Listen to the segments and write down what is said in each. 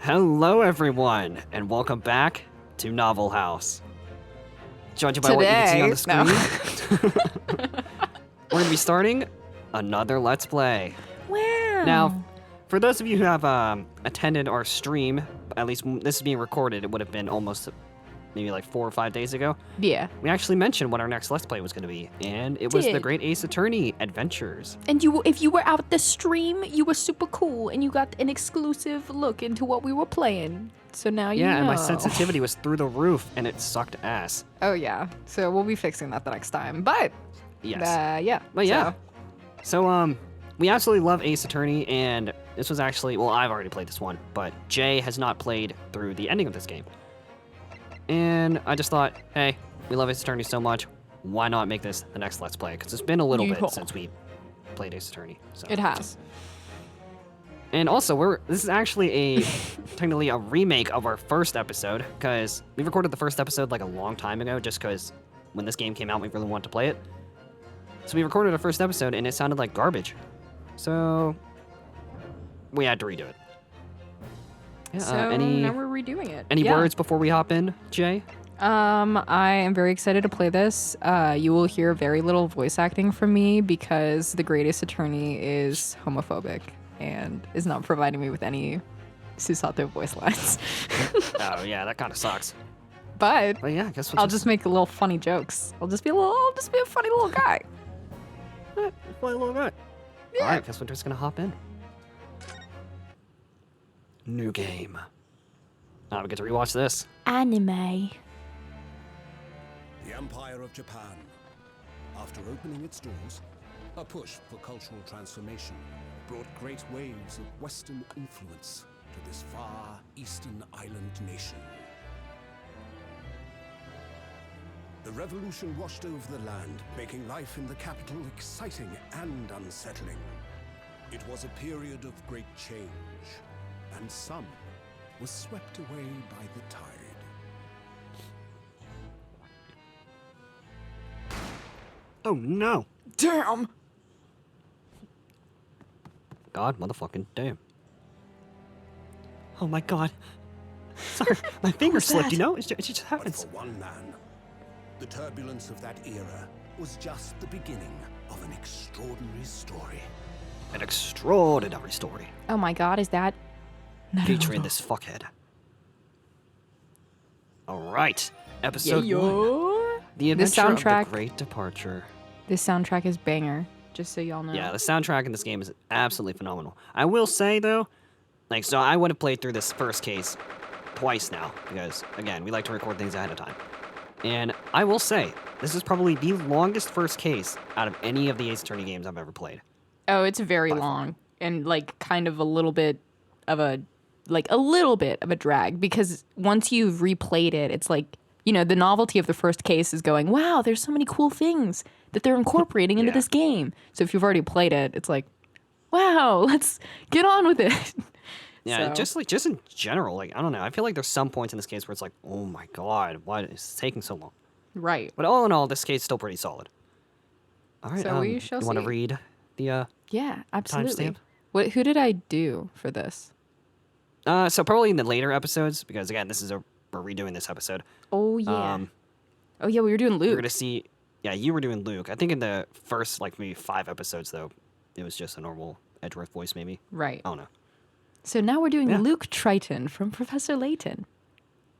Hello, everyone, and welcome back to Novel House. Judging by what you can see on the screen, we're going to be starting another Let's Play. Wow. Now, for those of you who have attended our stream, at least this is being recorded, it would have been almost maybe like 4 or 5 days ago. Yeah. We actually mentioned what our next Let's Play was going to be, and it was the Great Ace Attorney Adventures. And if you were out the stream, you were super cool, and you got an exclusive look into what we were playing. So now you know. Yeah, and my sensitivity was through the roof, and it sucked ass. Oh yeah. So we'll be fixing that the next time. But yes. Yeah. But yeah. So we absolutely love Ace Attorney, and this was actually, well, I've already played this one, but Jay has not played through the ending of this game. And I just thought, hey, we love Ace Attorney so much, why not make this the next Let's Play? Because it's been a little bit since we played Ace Attorney. So. It has. And also, this is actually technically a remake of our first episode, because we recorded the first episode like a long time ago, just because when this game came out, we really wanted to play it. So we recorded our first episode, and it sounded like garbage. So we had to redo it. Yeah, so now we're redoing it. Any words before we hop in, Jay? I am very excited to play this. You will hear very little voice acting from me because the Great Ace Attorney is homophobic and is not providing me with any Susato voice lines. Oh yeah, that kind of sucks. But yeah, I guess I'll just make little funny jokes. I'll just be a funny little guy. Funny little guy. Yeah. All right, guess we're just gonna hop in. New game. Now we get to rewatch this. Anime. The Empire of Japan. After opening its doors, a push for cultural transformation brought great waves of Western influence to this far eastern island nation. The revolution washed over the land, making life in the capital exciting and unsettling. It was a period of great change, and some was swept away by the tide. Oh no! Damn! God motherfucking damn. Oh my god. Sorry, my finger slipped, you know? It just But happens. for one man, the turbulence of that era was just the beginning of an extraordinary story. An extraordinary story. Oh my god, is that Featuring this fuckhead. Alright, episode 1. The Adventure of the Great Departure. This soundtrack is banger, just so y'all know. Yeah, the soundtrack in this game is absolutely phenomenal. I will say, though, so I would have played through this first case twice now, because, again, we like to record things ahead of time. And I will say, this is probably the longest first case out of any of the Ace Attorney games I've ever played. Oh, it's very long, and, kind of a little bit of a drag, because once you've replayed it, it's like, the novelty of the first case is going, wow, there's so many cool things that they're incorporating into this game. So if you've already played it, it's like, wow, let's get on with it. Yeah, just in general, I don't know. I feel like there's some points in this case where it's like, oh my god, why is this taking so long? Right. But all in all, this case is still pretty solid. All right, so we shall you see. want to read the Yeah, absolutely. timestamp? Who did I do for this? So probably in the later episodes, because again, we're redoing this episode. Oh yeah. We were doing Luke. You're gonna see. Yeah, you were doing Luke. I think in the first maybe 5 episodes though, it was just a normal Edgeworth voice maybe. Right. I don't know. So now we're doing Luke Triton from Professor Layton.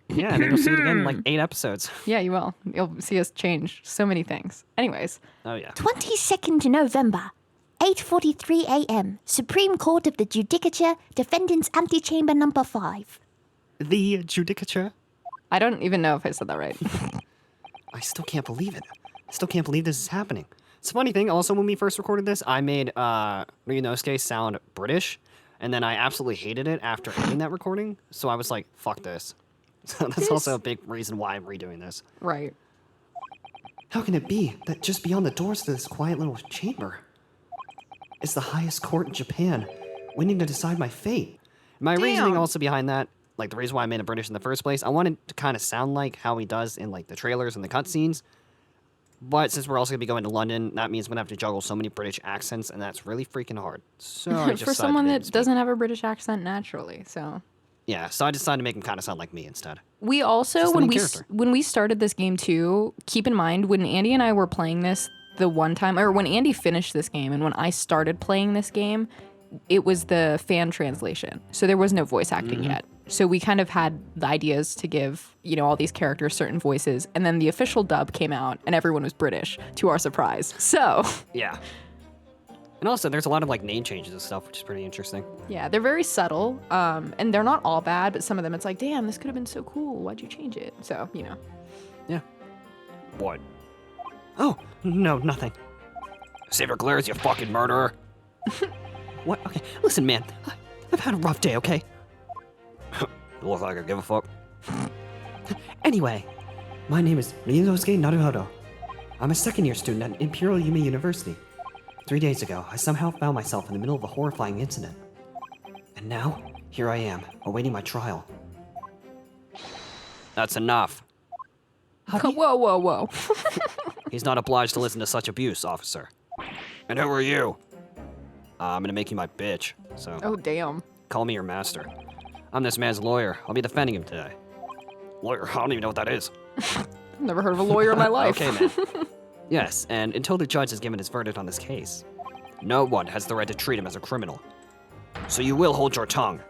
Yeah, I think you'll see it again in 8 episodes. Yeah, you will. You'll see us change so many things. Anyways. Oh yeah. 22nd November, 8:43 a.m. Supreme Court of the Judicature, Defendant's Antechamber Number 5. The Judicature. I don't even know if I said that right. I still can't believe it. I still can't believe this is happening. It's a funny thing. Also, when we first recorded this, I made Ryunosuke sound British, and then I absolutely hated it after ending that recording. So I was like, "Fuck this." So that's also a big reason why I'm redoing this. Right. How can it be that just beyond the doors to this quiet little chamber is the highest court in Japan, waiting to decide my fate? My reasoning also behind that, the reason why I made it British in the first place, I wanted to kind of sound like how he does in the trailers and the cutscenes. But since we're also going to be going to London, that means I'm going to have to juggle so many British accents, and that's really freaking hard. So I just For someone that doesn't have a British accent naturally, so Yeah, so I decided to make him kind of sound like me instead. We also, Just the when main we character. when we started this game too, keep in mind when Andy and I were playing this the one time, or when Andy finished this game and when I started playing this game, it was the fan translation. So there was no voice acting yet. So we kind of had the ideas to give, all these characters certain voices. And then the official dub came out and everyone was British, to our surprise. So Yeah. And also, there's a lot of like name changes and stuff, which is pretty interesting. yeah, they're very subtle. And they're not all bad, but some of them it's like, damn, this could have been so cool. Why'd you change it? So, Yeah. What? Oh, no, nothing. Save your glares, you fucking murderer. What? Okay, listen, man. I've had a rough day, okay? You look like I give a fuck. Anyway, my name is Ryunosuke Naruhodo. I'm a second-year student at Imperial Yuma University. 3 days ago, I somehow found myself in the middle of a horrifying incident. And now, here I am, awaiting my trial. That's enough. whoa, whoa, whoa. He's not obliged to listen to such abuse, officer. And who are you? I'm gonna make you my bitch, so Oh, damn. call me your master. I'm this man's lawyer. I'll be defending him today. Lawyer? I don't even know what that is. Never heard of a lawyer in my life. Okay, man. Yes, and until the judge has given his verdict on this case, no one has the right to treat him as a criminal. So you will hold your tongue.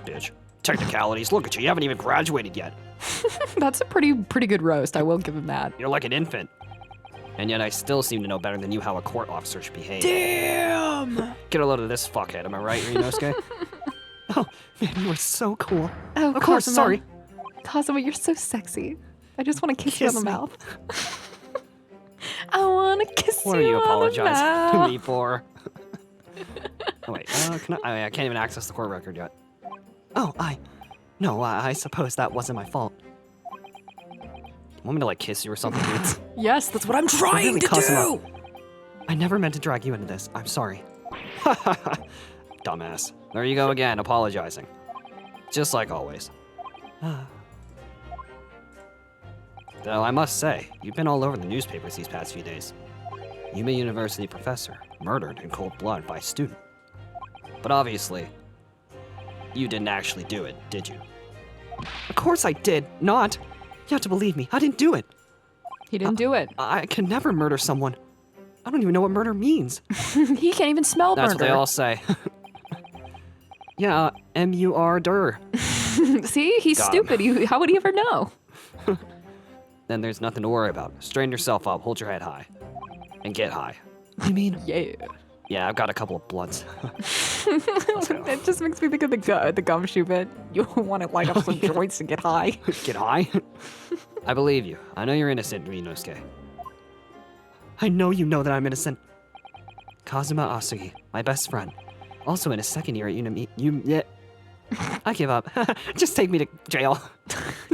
Bitch. Technicalities, look at you haven't even graduated yet. That's a pretty good roast. I will give him that. You're like an infant. And yet I still seem to know better than you how a court officer should behave. Damn. Get a load of this fuckhead, am I right, Ryunosuke? Oh, man, you are so cool. Oh, Of course, Cosmo. sorry. Cosmo, you're so sexy. I just want to kiss you on Kiss the me. mouth. I want to kiss What are you you on apologizing the to mouth. me for? Oh, wait, I can't even access the court record yet. Oh, I suppose that wasn't my fault. Want me to, like, kiss you or something, dude? Yes, that's what I'm trying Really, to Cosmo. do. I never meant to drag you into this. I'm sorry. Dumbass. There you go again, apologizing. Just like always. Though I must say, you've been all over the newspapers these past few days. Yuma University professor murdered in cold blood by a student. But obviously, you didn't actually do it, did you? Of course I did not. You have to believe me. I didn't do it. He didn't do it. I can never murder someone. I don't even know what murder means. He can't even smell That's murder. what they all say. Yeah, M-U-R-der. See, he's Got him. stupid. How would he ever know? Then there's nothing to worry about. Straighten yourself up, hold your head high, and get high. You mean? Yeah. Yeah, I've got a couple of blunts. Let's go. It just makes me think of the gumshoe bit. You want to light up some joints and get high. Get high? I believe you. I know you're innocent, Ryunosuke. I know you know that I'm innocent. Kazuma Asugi, my best friend, also in his second year at yeah. I give up. Just take me to jail.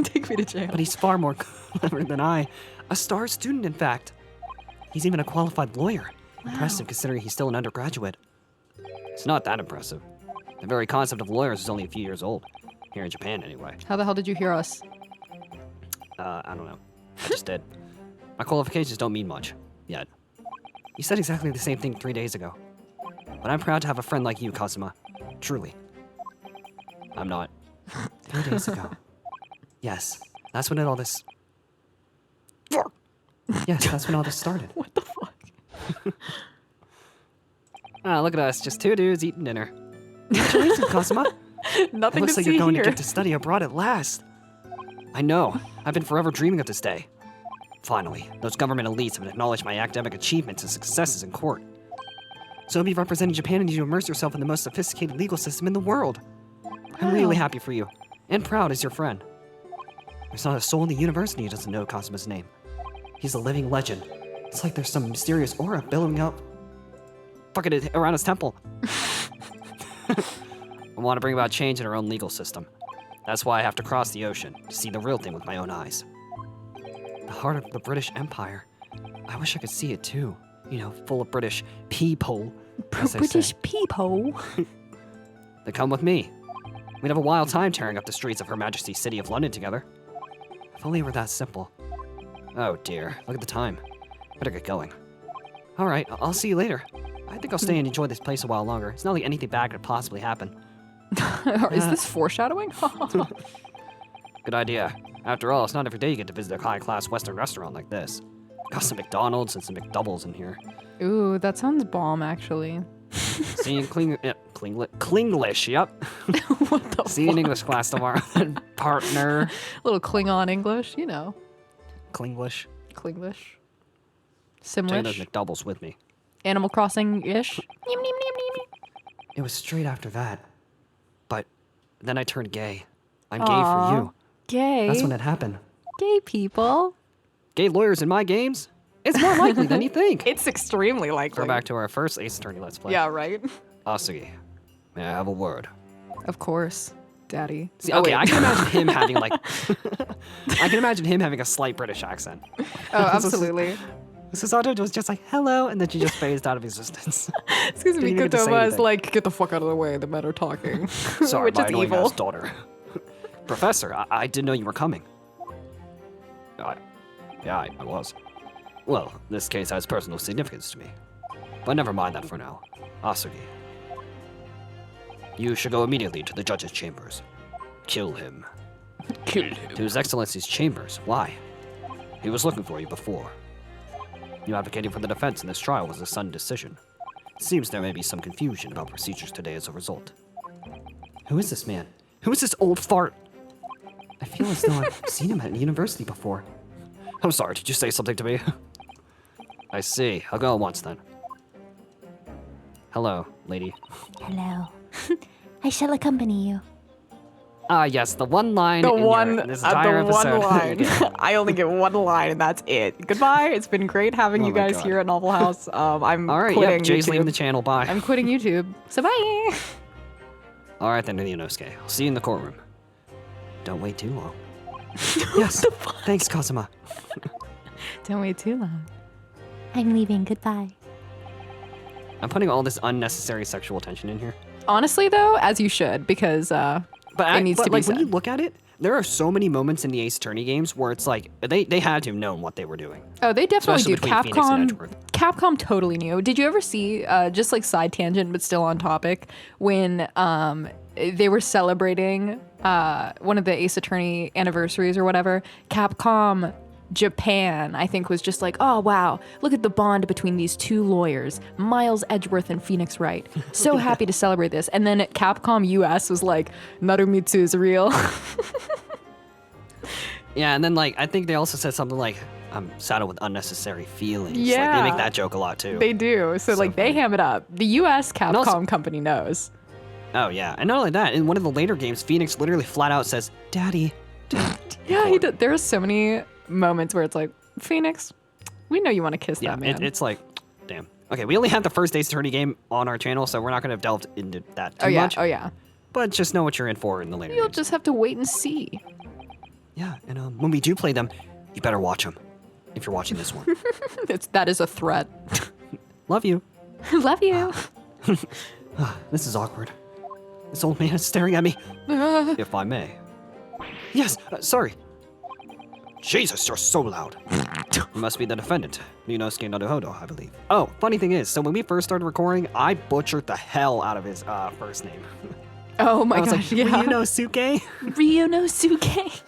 Take me to jail. But he's far more clever than I. A star student, in fact. He's even a qualified lawyer. Impressive considering he's still an undergraduate. It's not that impressive. The very concept of lawyers is only a few years old. Here in Japan, anyway. How the hell did you hear us? I don't know. I just did. My qualifications don't mean much. Yet. You said exactly the same thing 3 days ago. But I'm proud to have a friend like you, Kazuma. Truly. I'm not. 3 days ago. Yes. That's when all this... Yes, that's when all this started. What the fuck? Ah, look at us. Just two dudes eating dinner. Congratulations, Kazuma. It Nothing looks to like see you're going here. to get to study abroad at last. I know. I've been forever dreaming of this day. Finally, those government elites have acknowledged my academic achievements and successes in court. So you'll be representing Japan and you immerse yourself in the most sophisticated legal system in the world. I'm really happy for you, and proud as your friend. There's not a soul in the university who doesn't know Kazuma's name. He's a living legend. It's like there's some mysterious aura billowing up fucking around his temple. I want to bring about change in our own legal system. That's why I have to cross the ocean to see the real thing with my own eyes. The heart of the British Empire. I wish I could see it too. You know, full of British people. as they British say. people. Then come with me. We'd have a wild time tearing up the streets of Her Majesty's City of London together. If only it were that simple. Oh dear, look at the time. Better get going. Alright, I'll see you later. I think I'll stay and enjoy this place a while longer. It's not like anything bad could possibly happen. Is this foreshadowing? Good idea. After all, it's not every day you get to visit a high-class Western restaurant like this. Got some McDonald's and some McDoubles in here. Ooh, that sounds bomb, actually. See you in Klinglish, yep. What the See you in English class tomorrow, partner. Little Klingon English, you know. Klinglish. Klinglish. Take those Simlish. McDoubles with me. Animal Crossing-ish. It was straight after that. But then I turned gay. I'm gay Aw. for you. Gay. That's when it happened. Gay people. Gay lawyers in my games? It's more likely than you think. It's extremely likely. Go back to our first Ace Attorney Let's Play. Yeah, right? Asugi, may I have a word? Of course, Daddy. See, Oh, okay, wait. I can imagine him having like, I can imagine him having a slight British accent. Oh, absolutely. Susato was just like, hello, and then she just phased out of existence. Excuse me, Didn't even get to say Kotoma is anything. like, get the fuck out of the way, the men are talking. Sorry, Which my is annoying evil. ass daughter. Professor, I didn't know you were coming. I was. Well, this case has personal significance to me. But never mind that for now. Asugi. You should go immediately to the judge's chambers. Kill him. Kill him. To His Excellency's chambers. Why? He was looking for you before. You advocating for the defense in this trial was a sudden decision. It seems there may be some confusion about procedures today as a result. Who is this man? Who is this old fart? I feel as though I've seen him at university before. I'm sorry, did you say something to me? I see. I'll go at once then. Hello, lady. Hello. I shall accompany you. Ah, yes, the one line The in one, this entire the one episode. line. I only get one line, and that's it. Goodbye. It's been great having Oh you my guys God. here at Novel House. I'm All right, quitting yep, Jay's YouTube. leaving the channel, bye. I'm quitting YouTube. So bye. All right then, Ryunosuke. I'll see you in the courtroom. Don't wait too long. Yes, thanks, Kazuma. Don't wait too long. I'm leaving. Goodbye. I'm putting all this unnecessary sexual tension in here. Honestly, though, as you should, because it needs to be like, said. when you look at it, there are so many moments in the Ace Attorney games where it's like, they had to have known what they were doing. Oh, they definitely Especially do. between Phoenix and Edgeworth. Capcom totally knew. Did you ever see, just like side tangent, but still on topic, when they were celebrating one of the Ace Attorney anniversaries or whatever? Capcom Japan, I think, was just like, oh, wow, look at the bond between these two lawyers, Miles Edgeworth and Phoenix Wright. So happy to celebrate this. And then Capcom US was like, Narumitsu is real. Yeah, and then like I think they also said something like, I'm saddled with unnecessary feelings. Like, Yeah. they make that joke a lot too. They do. So like, they funny. ham it up. The US Capcom also- company knows. Oh yeah, and not only that, in one of the later games, Phoenix literally flat out says, Daddy. Yeah, he did. There are so many moments where it's like, Phoenix, we know you want to kiss Yeah, that man. it's like, damn. Okay, we only have the first Ace Attorney game on our channel, so we're not going to delve into that too oh yeah, much. oh yeah. But just know what you're in for in the later You'll games. just have to wait and see. Yeah, and when we do play them, you better watch them. If you're watching this one. That is a threat. Love you. Love you. This is awkward. This old man is staring at me. If I may. Yes, sorry. Jesus, you're so loud. You must be the defendant, Ryunosuke Naruhodo, I believe. Oh, funny thing is, so when we first started recording, I butchered the hell out of his first name. Oh my I was gosh, like, yeah. Ryunosuke? Ryunosuke.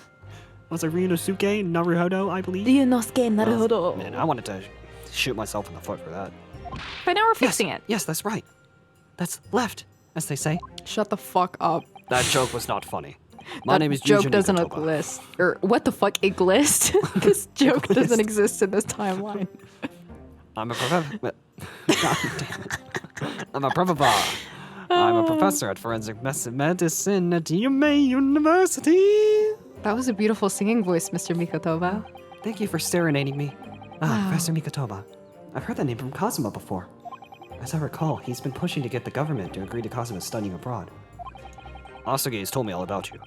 I was like, Ryunosuke Naruhodo, I believe. Ryunosuke Naruhodo. Man, I wanted to shoot myself in the foot for that. But now we're fixing it. Yes, that's right. That's left, as they say. Shut the fuck up. That joke was not funny. My That name is joke Yuji doesn't Mikotoba. exist. Or what the fuck, exist? This joke doesn't exist in this timeline. I'm a professor. God damn it. I'm a professor. I'm a professor at forensic medicine at UMA University. That was a beautiful singing voice, Mr. Mikotoba. Thank you for serenading me. Professor Mikotoba. I've heard that name from Kazuma before. As I recall, he's been pushing to get the government to agree to Kazuma's studying abroad. Asugi has told me all about you.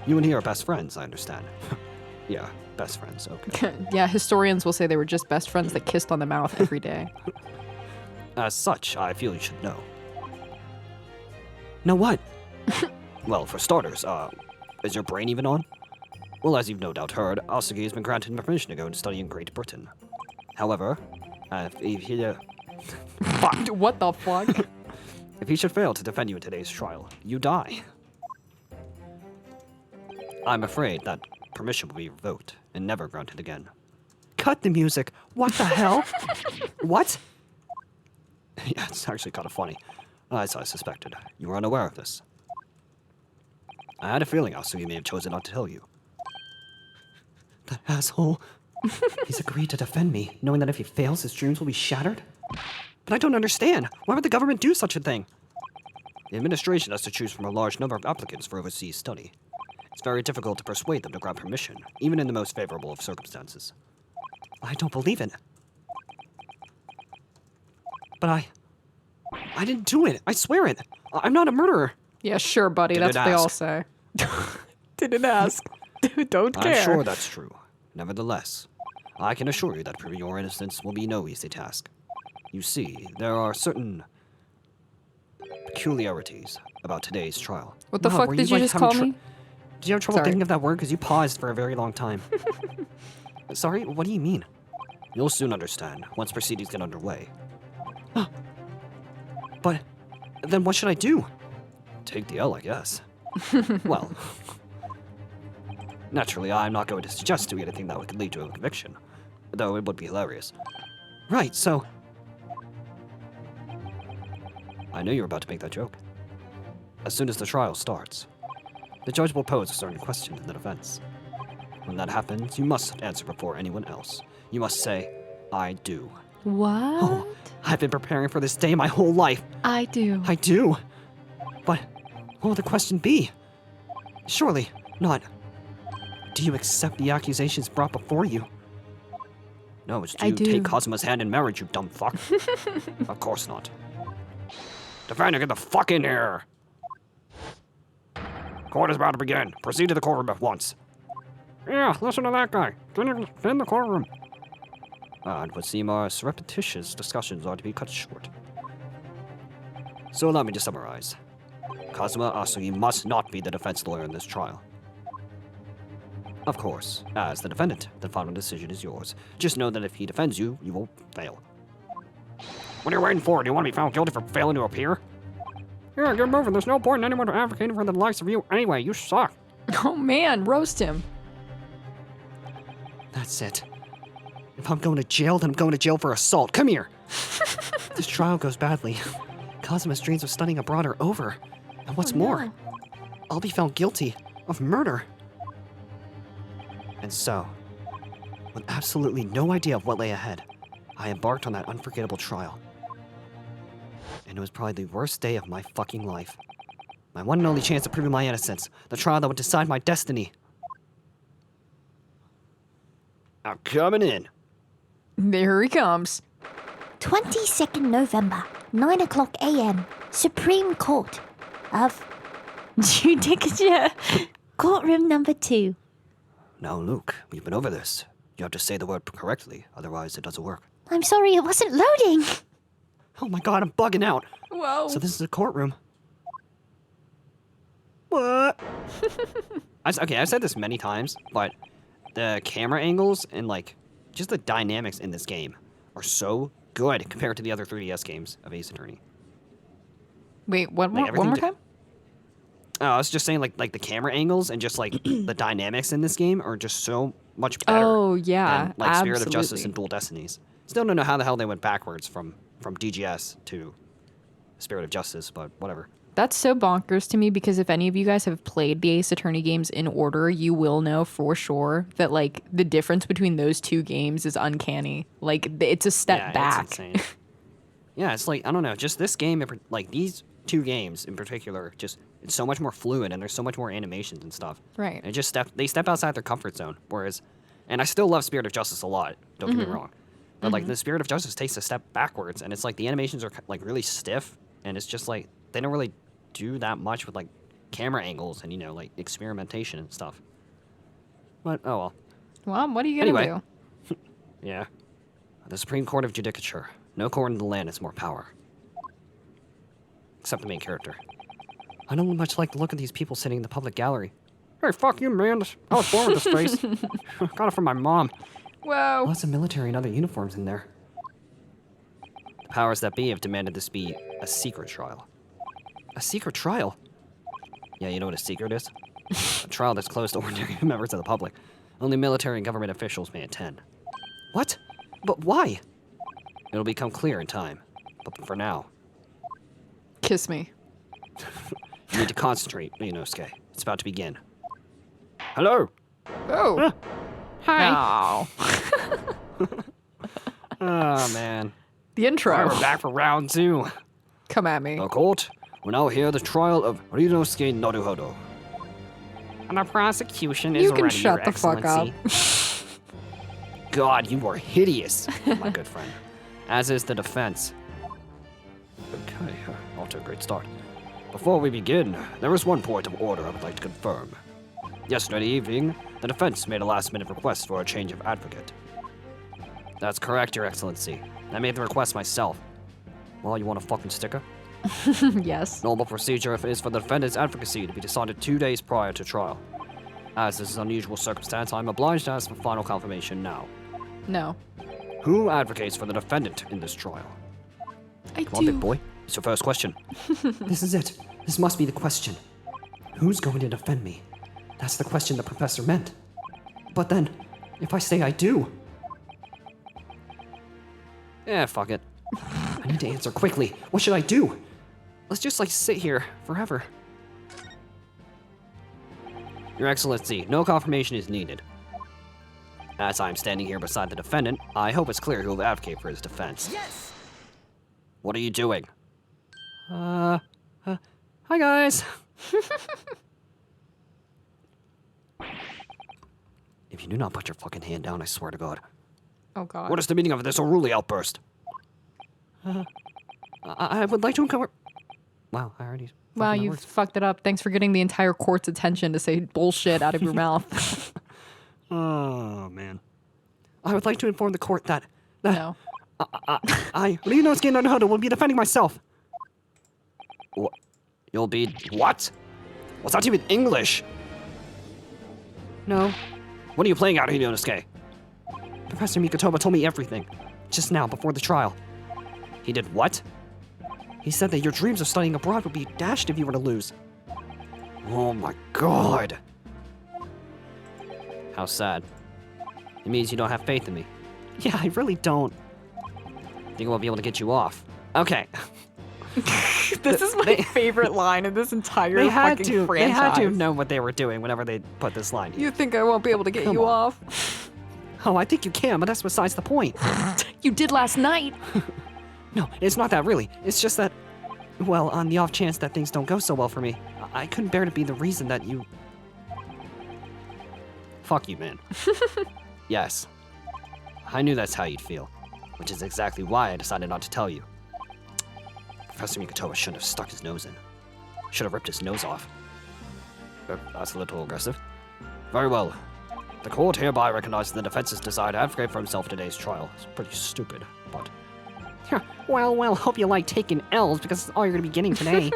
You and he are best friends, I understand. Yeah, best friends, okay. Yeah, historians will say they were just best friends that kissed on the mouth every day. As such, I feel you should know. Know what? Well, for starters, is your brain even on? Well, as you've no doubt heard, Asugi has been granted permission to go and study in Great Britain. However, if he, What the fuck? if he should fail to defend you in today's trial, you die. I'm afraid that permission will be revoked and never granted again. Cut the music. What the hell? What? Yeah, it's actually kind of funny. As I suspected, you were unaware of this. I had a feeling Asui may have chosen not to tell you. That asshole. He's agreed to defend me, knowing that if he fails, his dreams will be shattered? But I don't understand. Why would the government do such a thing? The administration has to choose from a large number of applicants for overseas study. It's very difficult to persuade them to grant permission, even in the most favorable of circumstances. I don't believe it. But I didn't do it. I swear it. I'm not a murderer. Yeah, sure, buddy. Did That's it what they all ask? say. Didn't ask. Don't care. I'm sure that's true. Nevertheless, I can assure you that proving your innocence will be no easy task. You see, there are certain peculiarities about today's trial. What the Wow, fuck were did you, you like, just having call me? Did you have trouble Sorry. thinking of that word? Because you paused for a very long time. Sorry, what do you mean? You'll soon understand once proceedings get underway. But then what should I do? Take the L, I guess. Well, naturally, I'm not going to suggest doing anything that would lead to a conviction, though it would be hilarious. Right, so I knew you were about to make that joke. As soon as the trial starts, the judge will pose a certain question in the defense. When that happens, you must answer before anyone else. You must say, I do. What? I've been preparing for this day my whole life. I do. I do. But what will the question be? Surely not. Do you accept the accusations brought before you? No, it's I do do. take Kazuma's hand in marriage, you dumb fuck. Of course not. Defender, get the fuck in here! Court is about to begin. Proceed to the courtroom at once. Yeah, listen to that guy. Get in the courtroom. It would seem our surreptitious discussions are to be cut short. So allow me to summarize. Kazuma Asugi must not be the defense lawyer in this trial. Of course, as the defendant, the final decision is yours. Just know that if he defends you, you will fail. What are you waiting for? Do you want to be found guilty for failing to appear? Yeah, get moving. There's no point in anyone advocating for the likes of you anyway. You suck. Oh man, roast him. That's it. If I'm going to jail, then I'm going to jail for assault. Come here. If this trial goes badly, Kazuma's dreams of studying abroad are over. And what's more, I'll be found guilty of murder. And so, with absolutely no idea of what lay ahead, I embarked on that unforgettable trial. And it was probably the worst day of my fucking life. My one and only chance of proving my innocence. The trial that would decide my destiny. I'm coming in. There he comes. 22nd November, 9 o'clock a.m. Supreme Court of Judicature, Courtroom number 2. Now, Luke, we've been over this. You have to say the word correctly, otherwise it doesn't work. I'm sorry, it wasn't loading. Oh my god, I'm bugging out. Whoa. So this is a courtroom. What? Okay, I've said this many times, but the camera angles and, like, just the dynamics in this game are so good compared to the other 3DS games of Ace Attorney. Wait, one Like, more everything time? Oh, I was just saying, like the camera angles and just, like, the dynamics in this game are just so much better Oh, yeah, than, like, Spirit of Justice absolutely. and Dual Destinies. Still don't know how the hell they went backwards from DGS to Spirit of Justice, but whatever. That's so bonkers to me because if any of you guys have played the Ace Attorney games in order, you will know for sure that like the difference between those two games is uncanny. Like it's a step Yeah, back. it's insane. Yeah, it's like, I don't know, just this game, like these two games in particular, just it's so much more fluid and there's so much more animations and stuff. Right. And they step outside their comfort zone. Whereas, and I still love Spirit of Justice a lot. Don't get me wrong, but like the Spirit of Justice takes a step backwards, and it's like the animations are like really stiff, and it's just like they don't really do that much with like camera angles and like experimentation and stuff. But oh well. Well, what are you gonna Anyway. do? Yeah. The Supreme Court of Judicature. No court in the land has more power. Except the main character. I don't much like the look of these people sitting in the public gallery. Hey, fuck you, man. I was born with this face. Got it from my mom. Whoa. Lots of military and other uniforms in there. The powers that be have demanded this be a secret trial. A secret trial? Yeah, you know what a secret is? A trial that's closed to ordinary members of the public. Only military and government officials may attend. What? But why? It'll become clear in time. But for now, Kiss me. you need to concentrate, Ryunosuke. It's about to begin. Hello! Oh. Hi. Oh, man. The intro. Alright, we're back for round 2. Come at me. The court will now hear the trial of Ryunosuke Naruhodo. And the prosecution You is can ready, shut Your the fuck up. Excellency. God, you are hideous, my good friend. As is the defense. Okay, off to a great start. Before we begin, there is one point of order I would like to confirm. Yesterday evening, the defense made a last-minute request for a change of advocate. That's correct, Your Excellency. I made the request myself. Well, you want a fucking sticker? Yes. Normal procedure is for the defendant's advocacy to be decided 2 days prior to trial. As this is an unusual circumstance, I'm obliged to ask for final confirmation now. No. Who advocates for the defendant in this trial? I Come on, big boy. It's your first question. This is it. This must be the question. Who's going to defend me? That's the question the professor meant. But then, if I say I do, Yeah, fuck it. I need to answer quickly. What should I do? Let's just sit here forever. Your Excellency, no confirmation is needed. As I'm standing here beside the defendant, I hope it's clear who will advocate for his defense. Yes! What are you doing? Hi guys. If you do not put your fucking hand down, I swear to God. Oh god. What is the meaning of this unruly outburst? I would like to uncover. Wow, I already. Wow, fucked my you words. fucked it up. Thanks for getting the entire court's attention to say bullshit out of your mouth. Oh, man. I would like to inform the court that No. I, Ryunosuke Naruhodo, will be defending myself. What? You'll be what? What's that even English? No, What are you playing out, Ryunosuke? Professor Mikotoba told me everything just now before the trial. He did what? He said that your dreams of studying abroad would be dashed if you were to lose. Oh my God. How sad. It means you don't have faith in me. Yeah, I really don't. Think we'll be able to get you off. Okay. This is my favorite line in this entire They had fucking to. franchise. They had to have known what they were doing whenever they put this line here. You think I won't be able to get Come you on. off? Oh, I think you can, but that's besides the point. You did last night. No, it's not that really. It's just that, well, on the off chance that things don't go so well for me, I couldn't bear to be the reason that you. Fuck you, man. Yes. I knew that's how you'd feel, which is exactly why I decided not to tell you. Professor Mikotoba shouldn't have stuck his nose in. Should have ripped his nose off. That's a little aggressive. Very well. The court hereby recognizes the defense's desire to advocate for himself in today's trial. It's pretty stupid, but... Well, hope you like taking L's because that's all you're gonna be getting today.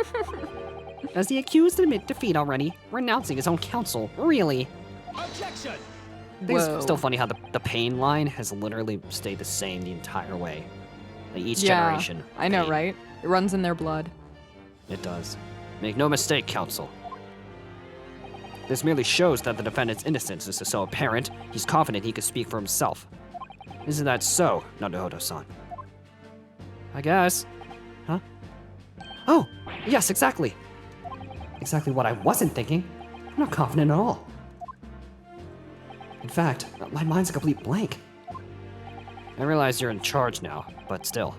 Does the accused admit defeat already? Renouncing his own counsel? Really? Objection! I think Whoa. it's still funny how the pain line has literally stayed the same the entire way. Like each Yeah, generation. I know, pain. right? It runs in their blood. It does. Make no mistake, counsel. This merely shows that the defendant's innocence is so apparent, he's confident he could speak for himself. Isn't that so, Naruhodo-san? I guess. Huh? Oh, yes, exactly. Exactly what I wasn't thinking. I'm not confident at all. In fact, my mind's a complete blank. I realize you're in charge now, but still,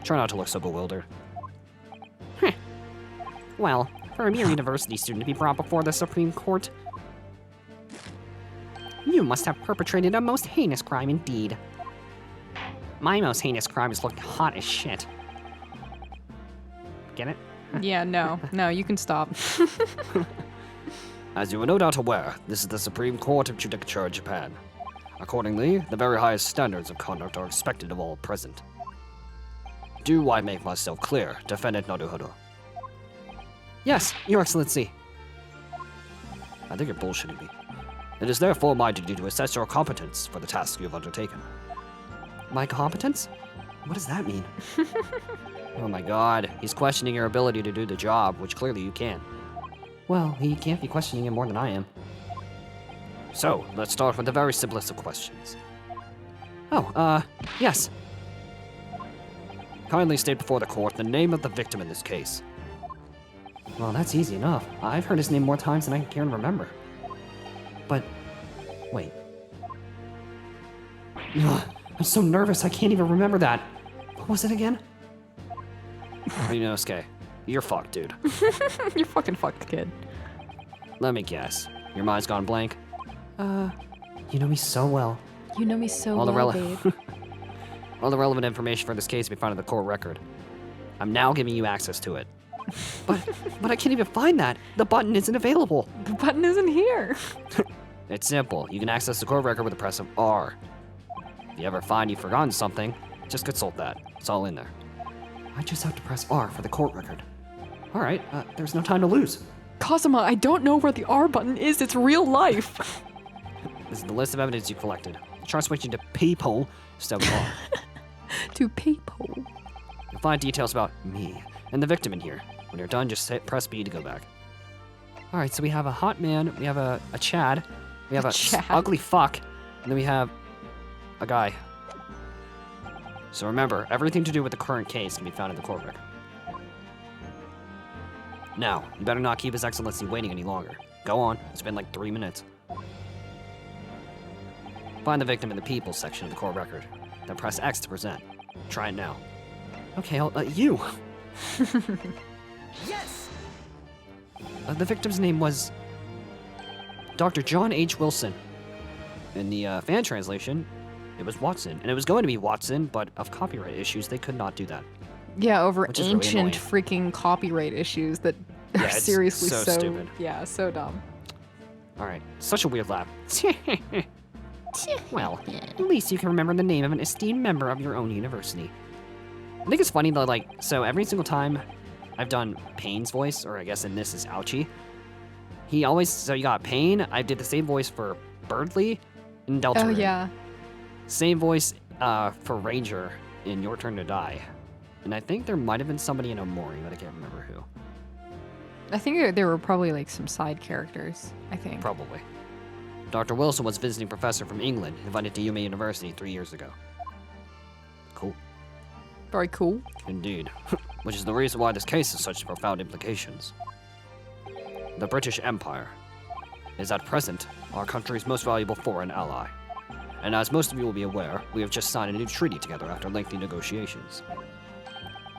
try not to look so bewildered. Well, for a mere university student to be brought before the Supreme Court, you must have perpetrated a most heinous crime indeed. My most heinous crime is looking hot as shit. Get it? Yeah, no, you can stop. As you are no doubt aware, this is the Supreme Court of Judicature of Japan. Accordingly, the very highest standards of conduct are expected of all present. Do I make myself clear, Defendant Naruhodo? Yes, Your Excellency. I think you're bullshitting me. It is therefore my duty to assess your competence for the task you have undertaken. My competence? What does that mean? Oh my god, he's questioning your ability to do the job, which clearly you can. Well, he can't be questioning it more than I am. So, let's start with the very simplest of questions. Oh, yes. Kindly state before the court the name of the victim in this case. Well, that's easy enough. I've heard his name more times than I can care and remember. But, wait. Ugh, I'm so nervous I can't even remember that. What was it again? Ryunosuke, you're fucked, dude. You're fucking fucked, kid. Let me guess. Your mind's gone blank? You know me so well. You know me so All the well, rele- babe. All the relevant information for this case will be found in the court record. I'm now giving you access to it. But I can't even find that. The button isn't available. The button isn't here. It's simple. You can access the court record with the press of R. If you ever find you've forgotten something, just consult that. It's all in there. I just have to press R for the court record. All right, there's no time to lose. Kazuma, I don't know where the R button is. It's real life. This is the list of evidence you collected. Try switching to people instead of R. To people. You'll find details about me and the victim in here. When you're done, just press B to go back. All right, so we have a hot man, we have a Chad, we have a Chad. ugly fuck, and then we have A guy. So remember, everything to do with the current case can be found in the court record. Now, you better not keep His Excellency waiting any longer. Go on, it's been like 3 minutes. Find the victim in the people section of the court record. Then press X to present. Try it now. okay, you. Yes! The victim's name was Dr. John H. Wilson. In the fan translation, it was Watson. And it was going to be Watson, but of copyright issues, they could not do that. Yeah, over Which is really ancient freaking copyright issues that Yeah, are it's seriously so so stupid. Yeah, so dumb. Alright, such a weird laugh. Well, at least you can remember the name of an esteemed member of your own university. I think it's funny though, like, so every single time I've done Payne's voice, or I guess in this is Ouchie, he always, so you got Payne, I did the same voice for Birdley in Delta. Oh yeah. Same voice for Ranger in Your Turn to Die. And I think there might have been somebody in Omori, but I can't remember who. I think there were probably like some side characters, I think. Probably. Dr. Wilson was a visiting professor from England, invited to Yuma University 3 years ago. Cool. Very cool. Indeed. Which is the reason why this case has such profound implications. The British Empire is at present our country's most valuable foreign ally. And as most of you will be aware, we have just signed a new treaty together after lengthy negotiations.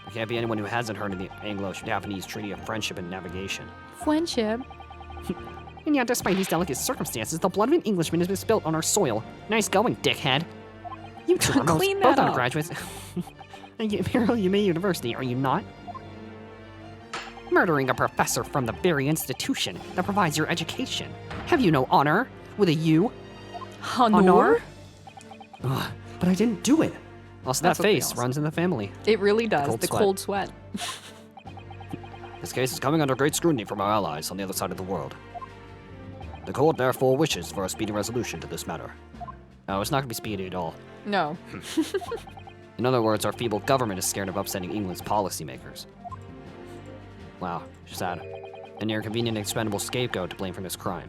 There can't be anyone who hasn't heard of the Anglo-Japanese Treaty of Friendship and Navigation. Friendship. And yet, despite these delicate circumstances, the blood of an Englishman has been spilt on our soil. Nice going, dickhead. You two are most Clean both that up. undergraduates. Imperial Yuma University, are you not? Murdering a professor from the very institution that provides your education. Have you no honor? With a U? Honor? Ugh, but I didn't do it. Also, That's that what they face all say. runs in the family. It really does. cold The sweat. cold sweat. This case is coming under great scrutiny from our allies on the other side of the world. The court therefore wishes for a speedy resolution to this matter. No, it's not gonna be speedy at all. No. In other words, our feeble government is scared of upsetting England's policymakers. Wow, sad. And you're a convenient and expendable scapegoat to blame for this crime.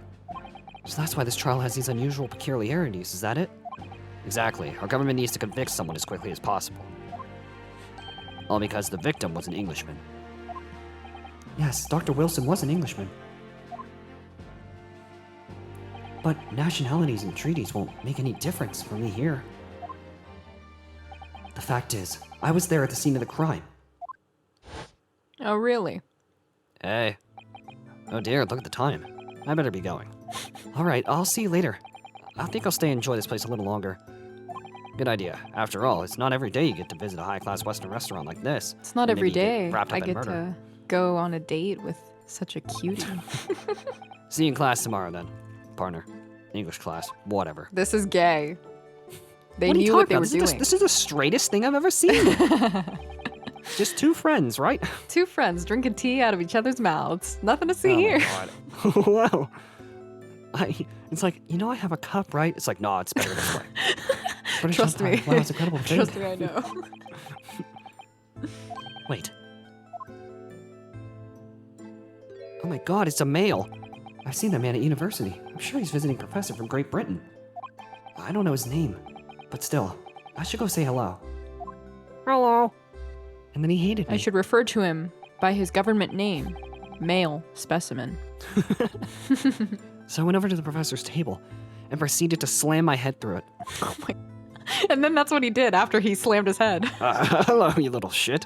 So that's why this trial has these unusual peculiarities, is that it? Exactly. Our government needs to convict someone as quickly as possible. All because the victim was an Englishman. Yes, Dr. Wilson was an Englishman. But nationalities and treaties won't make any difference for me here. The fact is, I was there at the scene of the crime. Oh, really? Hey. Oh dear, look at the time. I better be going. All right, I'll see you later. I think I'll stay and enjoy this place a little longer. Good idea. After all, it's not every day you get to visit a high-class Western restaurant like this. It's not and then every you get day wrapped up I in get murder. to go on a date with such a cutie. See you in class tomorrow then, partner. English class, whatever. This is gay. They What are you knew what talking they about? were doing. This is the straightest thing I've ever seen. Just two friends, right? Two friends drinking tea out of each other's mouths. Nothing to see here. Oh my God. Wow. It's like, I have a cup, right? It's like, nah, it's better this way. British Trust Empire. me. Wow, it's incredible thing. Trust me, I know. Wait. Oh my god, it's a male. I've seen that man at university. I'm sure he's visiting professor from Great Britain. I don't know his name, but still, I should go say hello. Hello. And then he hated me. I should refer to him by his government name, male specimen. So I went over to the professor's table and proceeded to slam my head through it. Oh my. And then that's what he did after he slammed his head. Hello, you little shit.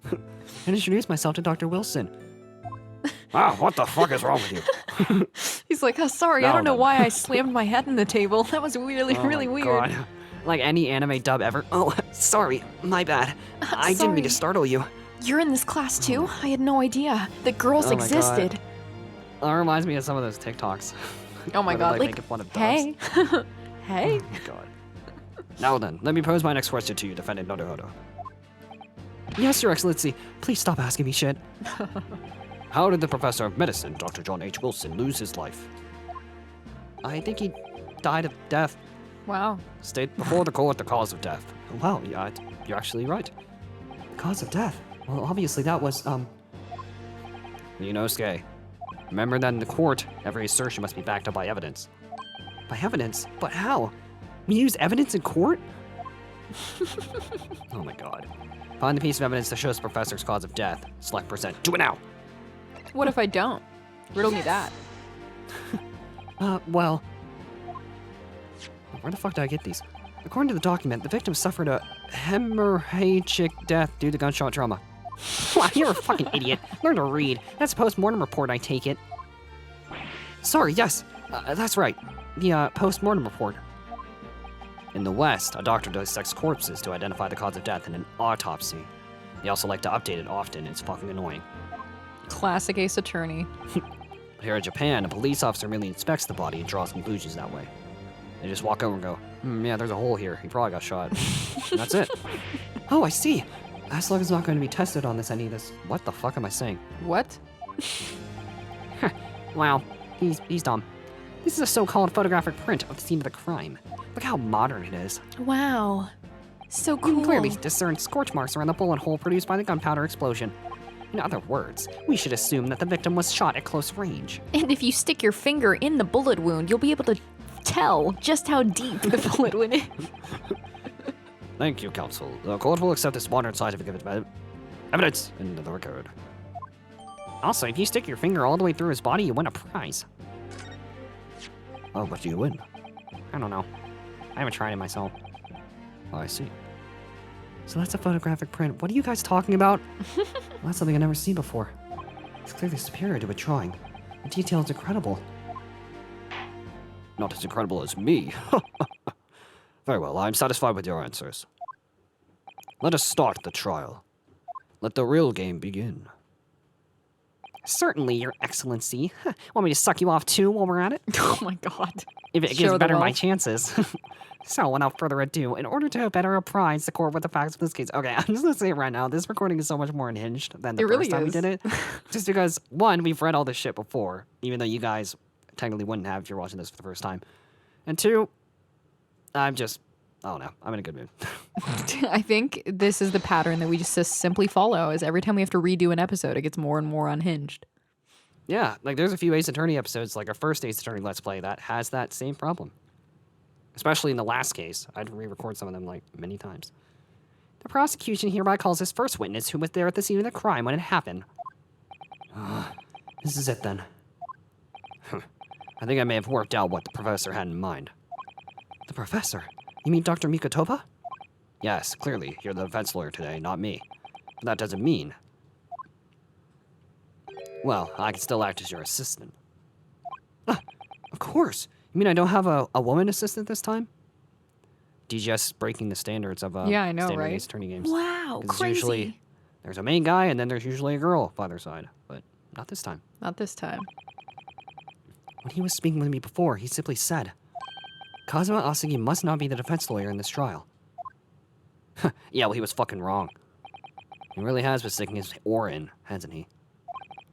And introduced myself to Dr. Wilson. Wow, what the fuck is wrong with you? He's like, oh, sorry, I don't know why I slammed my head in the table. That was really, really my weird. God. Like any anime dub ever. Oh, sorry, my bad. I didn't mean to Sorry. startle you. You're in this class too? I had no idea that girls Oh my God. existed. That reminds me of some of those TikToks. Oh my where they're, god, like, making fun of dubs. hey. Hey. Oh my God. Now then, let me pose my next question to you, defendant Naruhodo. Yes, Your Excellency. Please stop asking me shit. How did the professor of medicine, Dr. John H. Wilson, lose his life? I think he died of death. Wow. State before the court the cause of death. Wow, yeah, you're actually right. Cause of death. Well, obviously that was, Ryunosuke, remember that in the court, every assertion must be backed up by evidence. by evidence. But how? We use evidence in court? Oh my god. Find the piece of evidence that shows the professor's cause of death. Select present. Do it now! What if I don't? Riddle me that. Well... Where the fuck did I get these? According to the document, the victim suffered a hemorrhagic death due to gunshot trauma. Wow, you're a fucking idiot. Learn to read. That's a post-mortem report, I take it. Sorry, yes, that's right. The, post-mortem report. In the West, a doctor dissects corpses to identify the cause of death in an autopsy. They also like to update it often. It's fucking annoying. Classic Ace Attorney. But here in Japan, a police officer merely inspects the body and draws conclusions that way. They just walk over and go, yeah, there's a hole here. He probably got shot. And that's it. Oh, I see. Aslug's not going to be tested on any of this. What the fuck am I saying? What? Wow, he's dumb. This is a so-called photographic print of the scene of the crime. Look how modern it is. Wow. So You can cool. clearly discern scorch marks around the bullet hole produced by the gunpowder explosion. In other words, we should assume that the victim was shot at close range. And if you stick your finger in the bullet wound, you'll be able to tell just how deep the bullet wound is. Thank you, counsel. The court will accept this modern scientific evidence into the record. Also, if you stick your finger all the way through his body, you win a prize. Oh, what do you win? I don't know. I haven't tried it myself. Oh, I see. So that's a photographic print. What are you guys talking about? Well, that's something I've never seen before. It's clearly superior to a drawing. The detail is incredible. Not as incredible as me. Very well, I'm satisfied with your answers. Let us start the trial. Let the real game begin. Certainly, Your Excellency. Want me to suck you off too while we're at it? Oh my god. If it Show gives the better my wealth. chances. So, without further ado, in order to better apprise the court with the facts of this case, okay, I'm just gonna say it right now, this recording is so much more unhinged than the It really first time we is. did it. Just because, one, we've read all this shit before, even though you guys technically wouldn't have if you're watching this for the first time. And two, I don't know, I'm in a good mood. I think this is the pattern that we just simply follow, is every time we have to redo an episode, it gets more and more unhinged. Yeah, like there's a few Ace Attorney episodes, like our first Ace Attorney Let's Play, that has that same problem. Especially in the last case. I'd re-record some of them, like, many times. The prosecution hereby calls his first witness who was there at the scene of the crime when it happened. This is it, then. I think I may have worked out what the professor had in mind. The professor? You mean Dr. Mikotova? Yes, clearly, you're the defense lawyer today, not me. But that doesn't mean... Well, I can still act as your assistant. Of course. You mean I don't have a woman assistant this time? DGS breaking the standards of Yeah, I know, standard right? Ace Attorney games. Wow, 'Cause crazy. usually there's a main guy and then there's usually a girl by their side, but not this time. Not this time. When he was speaking with me before, he simply said, Kazuma Asagi must not be the defense lawyer in this trial. Yeah, well, he was fucking wrong. He really has been sticking his oar in, hasn't he?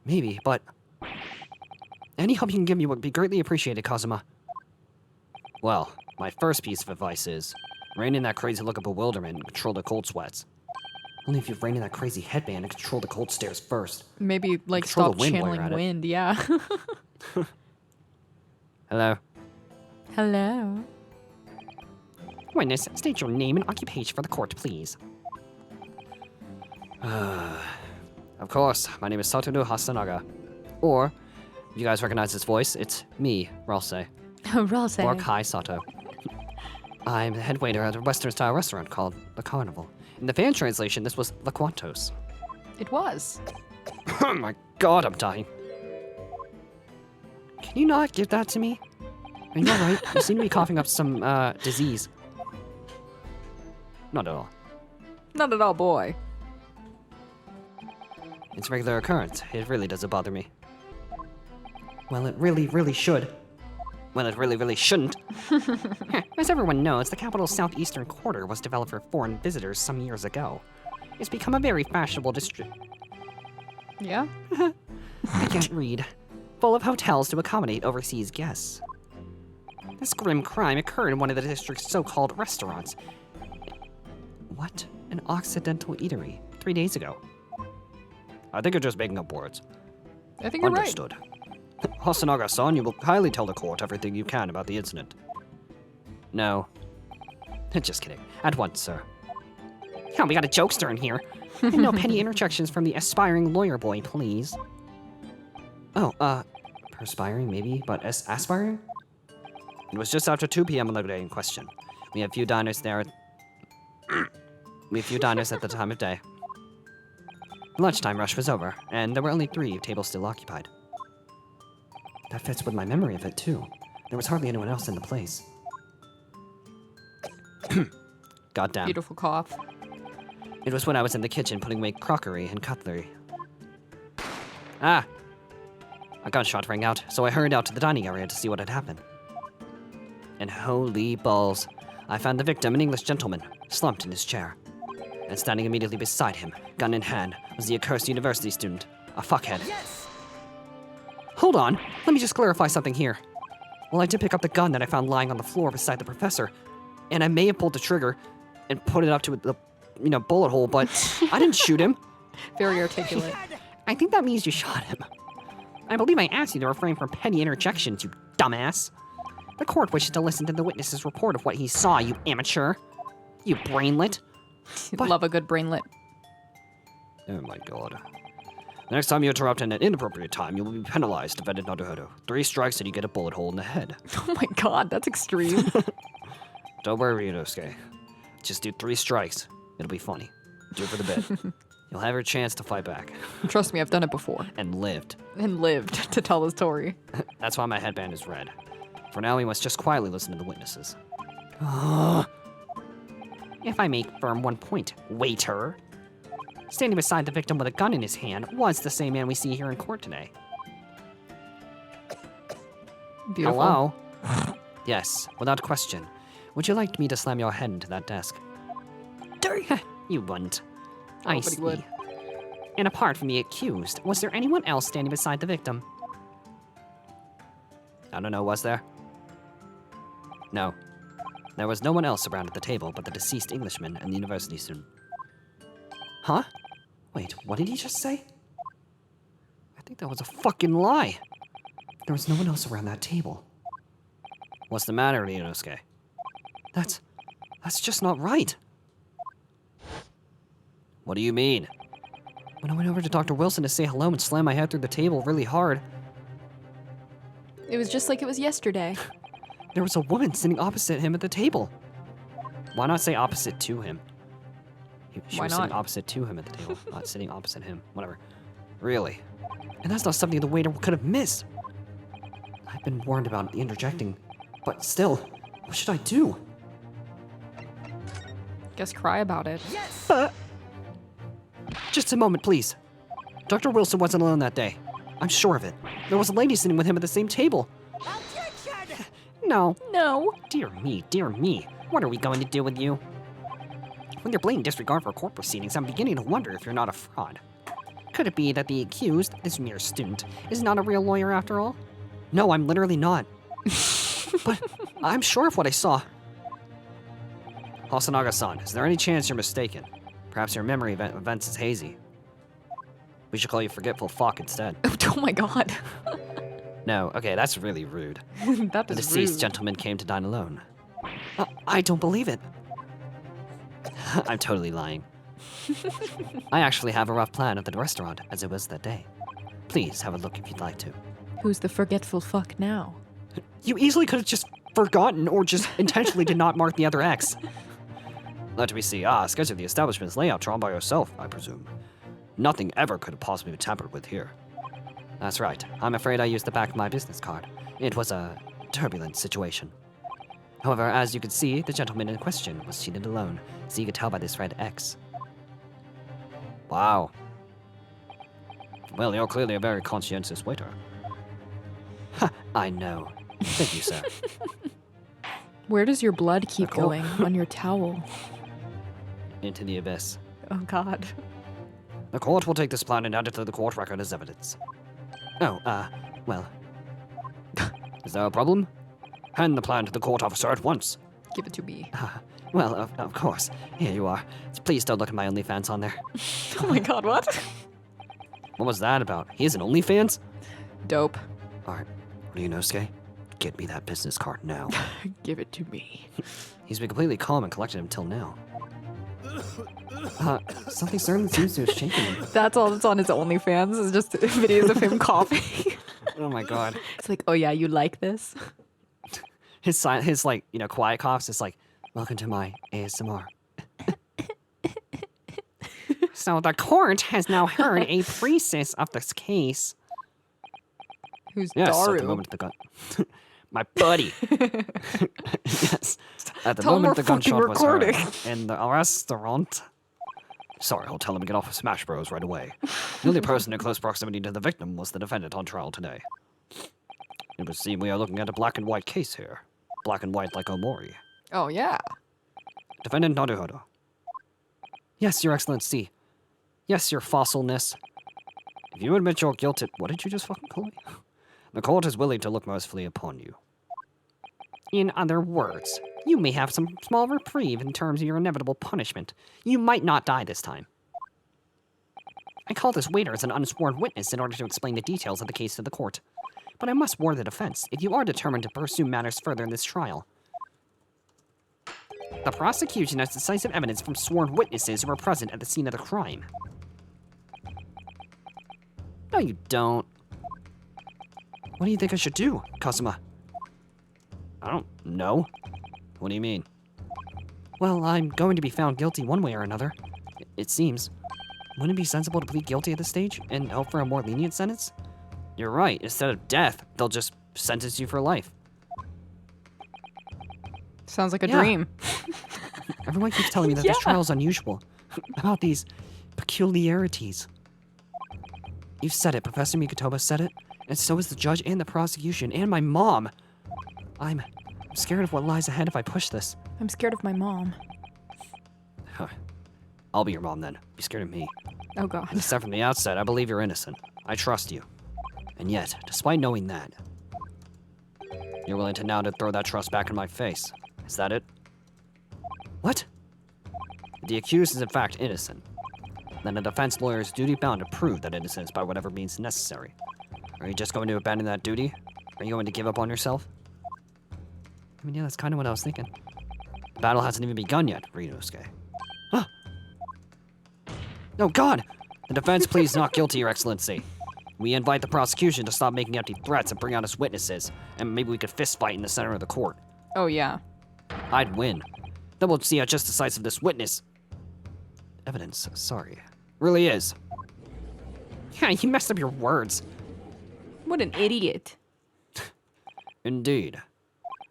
Maybe, but... Any help you can give me would be greatly appreciated, Kazuma. Well, my first piece of advice is rein in that crazy look of bewilderment and control the cold sweats. Only if you rein in that crazy headband and control the cold stares first. Maybe, like, Control stop the wind while you're channeling at it. wind, yeah. Hello. Hello. Witness, state your name and occupation for the court, please. Of course, my name is Satoru Hasanaga. Or, if you guys recognize this voice, it's me, Ralsei. Rose. Or Kai Sato. I'm the head waiter at a Western-style restaurant called The Carnival. In the fan translation, this was The Quantos. It was. Oh my god, I'm dying. Can you not give that to me? Are you alright? You seem to be coughing up some, disease. Not at all. Not at all, boy. It's a regular occurrence. It really doesn't bother me. Well, it really, really should. Well, it really, really shouldn't. As everyone knows, the capital's southeastern quarter was developed for foreign visitors some years ago. It's become a very fashionable district. Yeah? I can't read. Full of hotels to accommodate overseas guests. This grim crime occurred in one of the district's so-called restaurants. What? An Occidental eatery 3 days ago. I think you're just making up words. I think you're right. Understood. Hasanaga-san, you will kindly tell the court everything you can about the incident. No. Just kidding. At once, sir. Yeah, we got a jokester in here. And no petty interjections from the aspiring lawyer boy, please. Oh, perspiring maybe, but aspiring? It was just after 2 p.m. on the day in question. We had few diners there. We had few diners at the time of day. The lunchtime rush was over, and there were only 3 tables still occupied. That fits with my memory of it, too. There was hardly anyone else in the place. Goddamn. Beautiful cough. It was when I was in the kitchen putting away crockery and cutlery. Ah! A gunshot rang out, so I hurried out to the dining area to see what had happened. And holy balls, I found the victim, an English gentleman, slumped in his chair. And standing immediately beside him, gun in hand, was the accursed university student, a fuckhead. Hold on, let me just clarify something here. Well, I did pick up the gun that I found lying on the floor beside the professor, and I may have pulled the trigger and put it up to the, bullet hole, but I didn't shoot him. Very articulate. I think that means you shot him. I believe I asked you to refrain from petty interjections, you dumbass. The court wishes to listen to the witness's report of what he saw, you amateur. You brainlet. But- Love a good brainlet. Oh my god. The next time you interrupt at an inappropriate time, you will be penalized, Defendant Naruhodo. 3 strikes and you get a bullet hole in the head. Oh my god, that's extreme. Don't worry, Ryunosuke. Just do 3 strikes. It'll be funny. Do it for the bit. You'll have your chance to fight back. Trust me, I've done it before. And lived. And lived to tell the story. That's why my headband is red. For now, we must just quietly listen to the witnesses. If I may firm one point, waiter. Standing beside the victim with a gun in his hand was the same man we see here in court today. Beautiful. Hello? Yes, without question. Would you like me to slam your head into that desk? You wouldn't. I Nobody see. would. And apart from the accused, was there anyone else standing beside the victim? I don't know, was there? No. There was no one else around at the table but the deceased Englishman and the university student. Huh? Wait, what did he just say? I think that was a fucking lie. There was no one else around that table. What's the matter, Ryunosuke? That's just not right. What do you mean? When I went over to Dr. Wilson to say hello and slam my head through the table really hard, It was just like it was yesterday. there was a woman sitting opposite him at the table. Why not say opposite to him? She Why was sitting not? opposite to him at the table, not sitting opposite him. Whatever. Really? And that's not something the waiter could have missed. I've been warned about interjecting, but still, what should I do? Guess cry about it. Just a moment, please. Dr. Wilson wasn't alone that day. I'm sure of it. There was a lady sitting with him at the same table. No. No. Dear me. What are we going to do with you? With your blatant disregard for court proceedings, I'm beginning to wonder if you're not a fraud. Could it be that the accused, this mere student, is not a real lawyer after all? No, I'm literally not. But I'm sure of what I saw. Hasanaga-san, is there any chance you're mistaken? Perhaps your memory of events is hazy. We should call you Forgetful Fuck instead. Oh my god. No, okay, that's really rude. That The is deceased rude. gentleman came to dine alone. I don't believe it. I'm totally lying. I actually have a rough plan of the restaurant as it was that day. Please have a look if you'd like to. Who's the forgetful fuck now? You easily could have just forgotten or just intentionally did not mark the other X. Let me see. Sketch of the establishment's layout drawn by yourself, I presume. Nothing ever could have possibly been tampered with here. That's right. I'm afraid I used the back of my business card. It was a turbulent situation. However, as you can see, the gentleman in question was seated alone, so you could tell by this red X. Wow. Well, you're clearly a very conscientious waiter. Ha, I know. Thank you, sir. Where does your blood keep Cool. going on your towel? Into the abyss. Oh god. The court will take this plan and add it to the court record as evidence. Oh, well. Is there a problem? Hand the plan to the court officer at once. Give it to me. Well, of course. Here you are. Please don't look at my OnlyFans on there. Oh my god, what? What was that about? He has an OnlyFans? Dope. Alright, Ryunosuke, get me that business card now. Give it to me. He's been completely calm and collected until now. Something certainly seems to have shaken him. That's all that's on his OnlyFans is just videos of him coughing. Oh my god. It's like, oh yeah, you like this? His like, quiet coughs is like, welcome to my ASMR. So the court has now heard a precis of this case. Who's Yes, at the Daru? moment the gun... My buddy. Yes. At the Tell him moment we're the gunshot was heard recording. in the restaurant. Sorry, I'll tell him to get off of Smash Bros. Right away. The only person in close proximity to the victim was the defendant on trial today. It would seem we are looking at a black and white case here. Black and white like Omori. Oh yeah. Defendant Naruhodo. Yes, Your Excellency. Yes, Your Fossilness. If you admit your guilt, what did you just fucking call me? The court is willing to look mercifully upon you. In other words, you may have some small reprieve in terms of your inevitable punishment. You might not die this time. I call this waiter as an unsworn witness in order to explain the details of the case to the court. But I must warn the defense if you are determined to pursue matters further in this trial. The prosecution has decisive evidence from sworn witnesses who were present at the scene of the crime. No, you don't. What do you think I should do, Kazuma? I don't know. What do you mean? Well, I'm going to be found guilty one way or another. It seems. Wouldn't it be sensible to plead guilty at this stage and hope for a more lenient sentence? You're right. Instead of death, they'll just sentence you for life. Sounds like a Yeah. dream. Everyone keeps telling me that this Yeah. trial is unusual. About these peculiarities. You've said it, Professor Mikotoba said it, and so is the judge and the prosecution and my mom. I'm scared of what lies ahead if I push this. I'm scared of my mom. I'll be your mom then. Be scared of me. Oh god. I said from the outset, I believe you're innocent. I trust you. And yet, despite knowing that, you're willing to now to throw that trust back in my face. Is that it? What? The accused is in fact innocent. Then a defense lawyer is duty-bound to prove that innocence by whatever means necessary. Are you just going to abandon that duty? Are you going to give up on yourself? I mean, yeah, that's kind of what I was thinking. The battle hasn't even begun yet, Ryunosuke. Oh, God! The defense pleads not guilty, Your Excellency. We invite the prosecution to stop making empty threats and bring out its witnesses, and maybe we could fist fight in the center of the court. Oh yeah. I'd win. Then we'll see how just decisive this witness Evidence, sorry. really is. Yeah, you messed up your words. What an idiot. Indeed.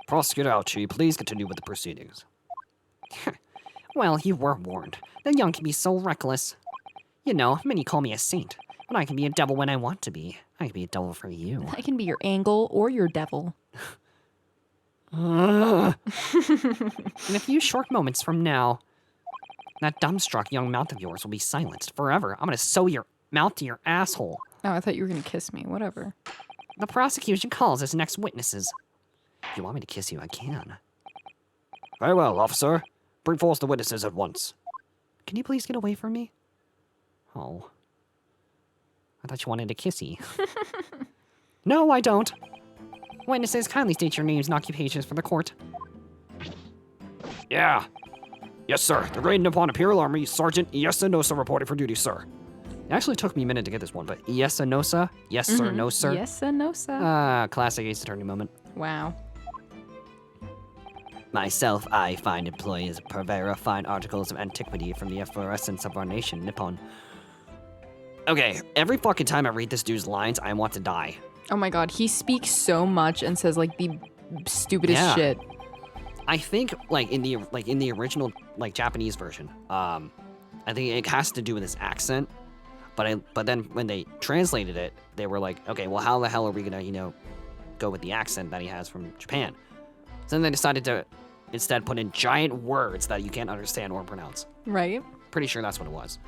Prosecutor Aochi, please continue with the proceedings. Well, you were warned. The young can be so reckless. You know, many call me a saint, but I can be a devil when I want to be. I can be a devil for you. I can be your angel or your devil. In a few short moments from now, that dumbstruck young mouth of yours will be silenced forever. I'm gonna sew your mouth to your asshole. Oh, I thought you were gonna kiss me. Whatever. The prosecution calls as next witnesses. If you want me to kiss you, I can. Very well, officer. Bring forth the witnesses at once. Can you please get away from me? Oh. I thought you wanted a kissy. No, I don't. Witnesses, kindly state your names and occupations for the court. Yeah. Yes, sir. The Great Nippon Imperial Army Sergeant Iesunosa reporting for duty, sir. It actually took me a minute to get this one, but Iesunosa? Yes, sir, no, sir? Yes, and no, sir. Ah, classic Ace Attorney moment. Wow. Myself, I find employees purveyor of fine articles of antiquity from the efflorescence of our nation, Nippon. Okay, every fucking time I read this dude's lines, I want to die. Oh my god, he speaks so much and says like the stupidest Yeah. shit. I think in the original Japanese version, I think it has to do with his accent. But then when they translated it, they were like, okay, well, how the hell are we gonna go with the accent that he has from Japan? So then they decided to instead put in giant words that you can't understand or pronounce. Right? Pretty sure that's what it was.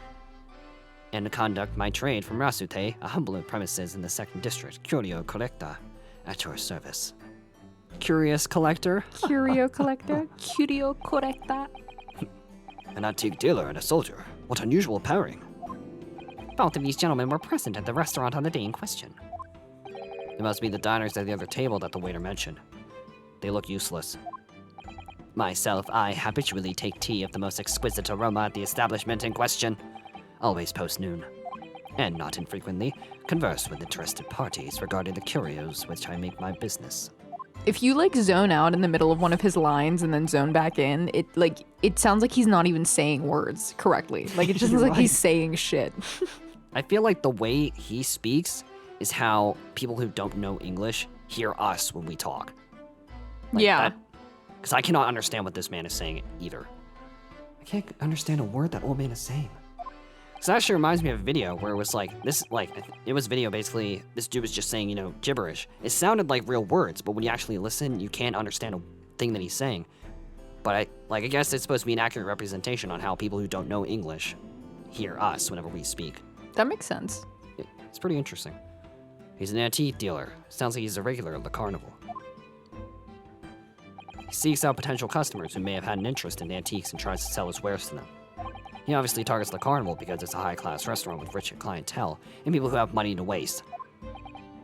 And to conduct my trade from Rasute, a humble premises in the 2nd District, Curio Collecta, at your service. Curious collector? Curio collector. Curio correcta. An antique dealer and a soldier. What unusual pairing. Both of these gentlemen were present at the restaurant on the day in question. It must be the diners at the other table that the waiter mentioned. They look useless. Myself, I habitually take tea of the most exquisite aroma at the establishment in question. Always post noon. And not infrequently, converse with interested parties regarding the curios which I make my business. If you like zone out in the middle of one of his lines and then zone back in, it sounds like he's not even saying words correctly. Like it just sounds like he's saying shit. I feel like the way he speaks is how people who don't know English hear us when we talk. Yeah. Because I cannot understand what this man is saying either. I can't understand a word that old man is saying. So that actually reminds me of a video where it was it was video basically, this dude was just saying, gibberish. It sounded like real words, but when you actually listen, you can't understand a thing that he's saying. But I guess it's supposed to be an accurate representation on how people who don't know English hear us whenever we speak. That makes sense. It's pretty interesting. He's an antique dealer. Sounds like he's a regular at the carnival. He seeks out potential customers who may have had an interest in antiques and tries to sell his wares to them. He obviously targets the carnival because it's a high-class restaurant with rich clientele and people who have money to waste.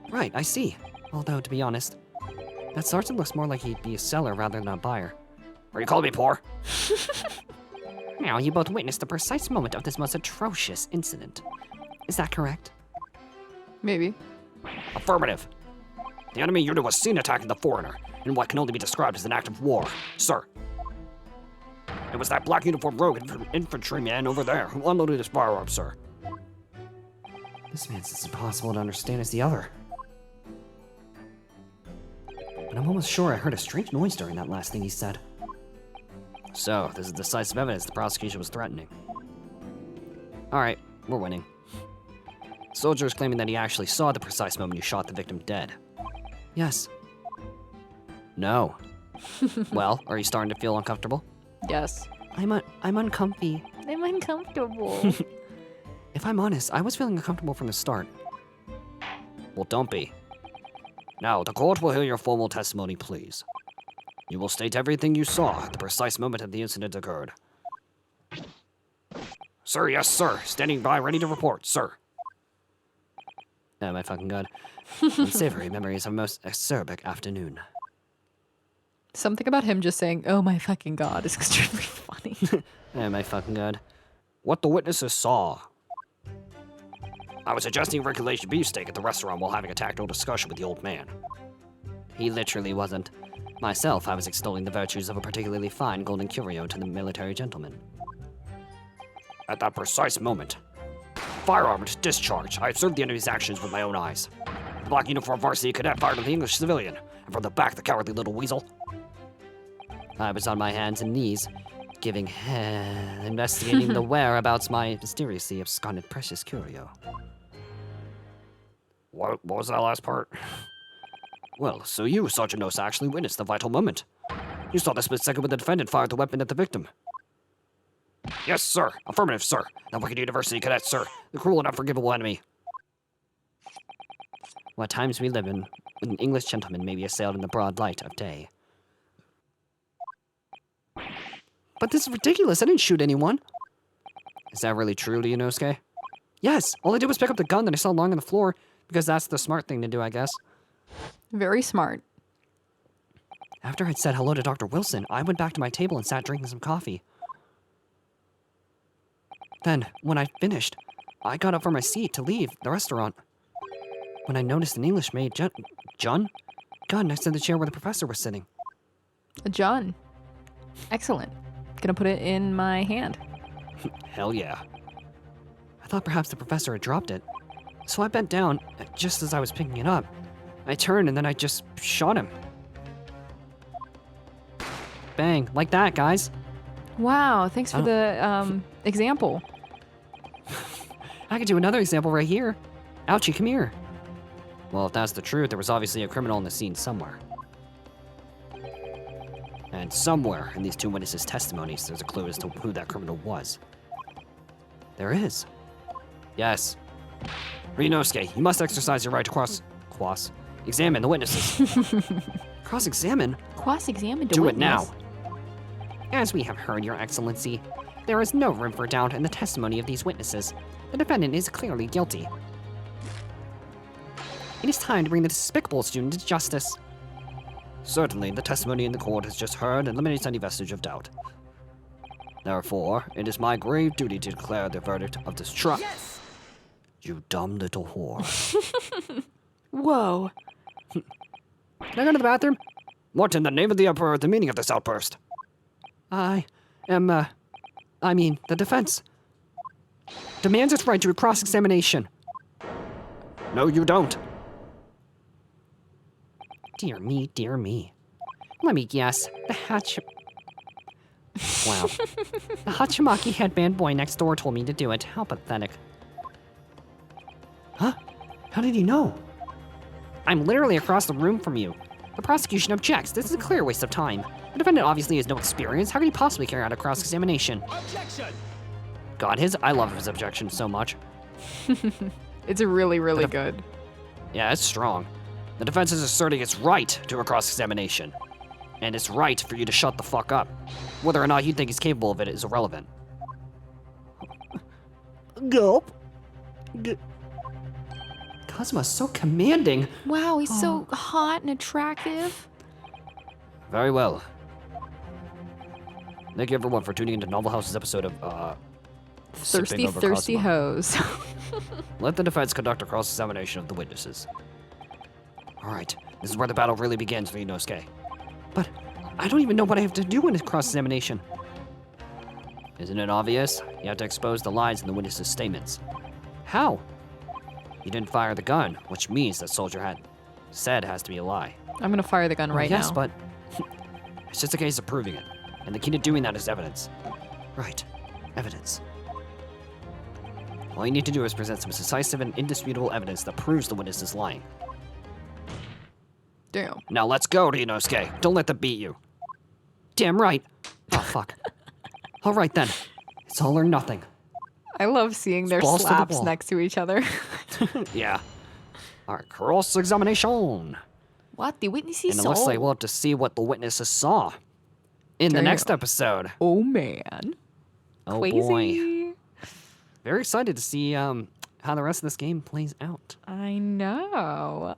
Right, I see. Although, to be honest, that sergeant looks more like he'd be a seller rather than a buyer. Are you calling me poor? Now, you both witnessed the precise moment of this most atrocious incident. Is that correct? Maybe. Affirmative. The enemy unit was seen attacking the foreigner in what can only be described as an act of war, sir. It was that black uniformed rogue infantryman over there who unloaded his firearm, sir. This man's as impossible to understand as the other. But I'm almost sure I heard a strange noise during that last thing he said. So, this is decisive evidence the prosecution was threatening. Alright, we're winning. Soldier is claiming that he actually saw the precise moment you shot the victim dead. Yes. No. Well, are you starting to feel uncomfortable? Yes. I'm uncomfy. I'm uncomfortable. If I'm honest, I was feeling uncomfortable from the start. Well, don't be. Now, the court will hear your formal testimony, please. You will state everything you saw at the precise moment that the incident occurred. Sir, yes, sir. Standing by, ready to report, sir. Oh my fucking god. Unsavory memories of a most acerbic afternoon. Something about him just saying, "Oh my fucking god," is extremely funny. Oh my fucking god. What the witnesses saw. I was adjusting regulation beefsteak at the restaurant while having a tactile discussion with the old man. He literally wasn't. Myself, I was extolling the virtues of a particularly fine golden curio to the military gentleman. At that precise moment, firearmed discharge, I observed the enemy's actions with my own eyes. The black uniformed varsity cadet fired at the English civilian, and from the back, the cowardly little weasel. I was on my hands and knees, investigating the whereabouts my mysteriously absconded precious curio. What was that last part? Well, so you, Sergeant Osa, actually witnessed the vital moment. You saw the split second when the defendant fired the weapon at the victim. Yes, sir. Affirmative, sir. That wicked university cadet, sir. The cruel and unforgivable enemy. What times we live in, when an English gentleman may be assailed in the broad light of day. But this is ridiculous. I didn't shoot anyone. Is that really true, Ryunosuke? Yes, all I did was pick up the gun that I saw lying on the floor, because that's the smart thing to do, I guess. Very smart. After I'd said hello to Dr. Wilson, I went back to my table and sat drinking some coffee. Then, when I finished, I got up from my seat to leave the restaurant. When I noticed an English maid, John, gun next to the chair where the professor was sitting. John. Excellent. Gonna put it in my hand. Hell yeah. I thought perhaps the professor had dropped it. So I bent down, just as I was picking it up. I turned and then I just shot him. Bang, like that, guys. Wow, thanks for the example. I could do another example right here. Ouchie, come here. Well, if that's the truth, there was obviously a criminal in the scene somewhere. And somewhere in these two witnesses' testimonies, there's a clue as to who that criminal was. There is. Yes. Ryunosuke, you must exercise your right to examine the witnesses. Cross-examine? Cross-examined a Do it witness. now. As we have heard, Your Excellency, there is no room for doubt in the testimony of these witnesses. The defendant is clearly guilty. It is time to bring the despicable student to justice. Certainly, the testimony in the court has just heard eliminates any vestige of doubt. Therefore, it is my grave duty to declare the verdict of this trial. Yes! You dumb little whore. Whoa. Can I go to the bathroom? What in the name of the Emperor the meaning of this outburst? I am, the defense demands its right to a cross-examination. No, you don't. Dear me, dear me. Let me guess. Wow. The Hachimaki headband boy next door told me to do it. How pathetic. Huh? How did he know? I'm literally across the room from you. The prosecution objects. This is a clear waste of time. The defendant obviously has no experience. How can he possibly carry out a cross-examination? Objection! God, I love his objection so much. It's really, really good. Yeah, it's strong. The defense is asserting its right to a cross-examination. And it's right for you to shut the fuck up. Whether or not you think he's capable of it is irrelevant. Gulp. Kazuma's so commanding. Wow, he's so hot and attractive. Very well. Thank you everyone for tuning into Novel House's episode of, Thirsty, Sipping over thirsty Kazuma. hose. Let the defense conduct a cross-examination of the witnesses. Alright, this is where the battle really begins, Ryunosuke. But I don't even know what I have to do in a cross-examination. Isn't it obvious? You have to expose the lies in the witnesses' statements. How? You didn't fire the gun, which means that soldier had said has to be a lie. I'm gonna fire the gun right yes, now. but It's just a case of proving it. And the key to doing that is evidence. right, evidence. All you need to do is present some decisive and indisputable evidence that proves the witness is lying. Damn. Now let's go, Ryunosuke. Don't let them beat you. Damn right. Oh fuck. All right then. It's all or nothing. I love seeing their Balls to the slaps wall. next to each other. Yeah. Alright, cross-examination. What? The witnesses And it saw? looks like we'll have to see what the witnesses saw in the Damn. next episode. Oh, man. Oh Crazy. boy. Very excited to see how the rest of this game plays out. I know.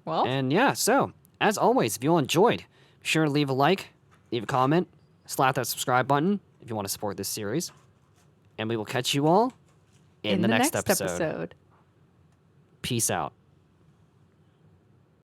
Well, And yeah, so as always, if you all enjoyed, be sure to leave a like, leave a comment, slap that subscribe button if you want to support this series. And we will catch you all in the next episode. Peace out.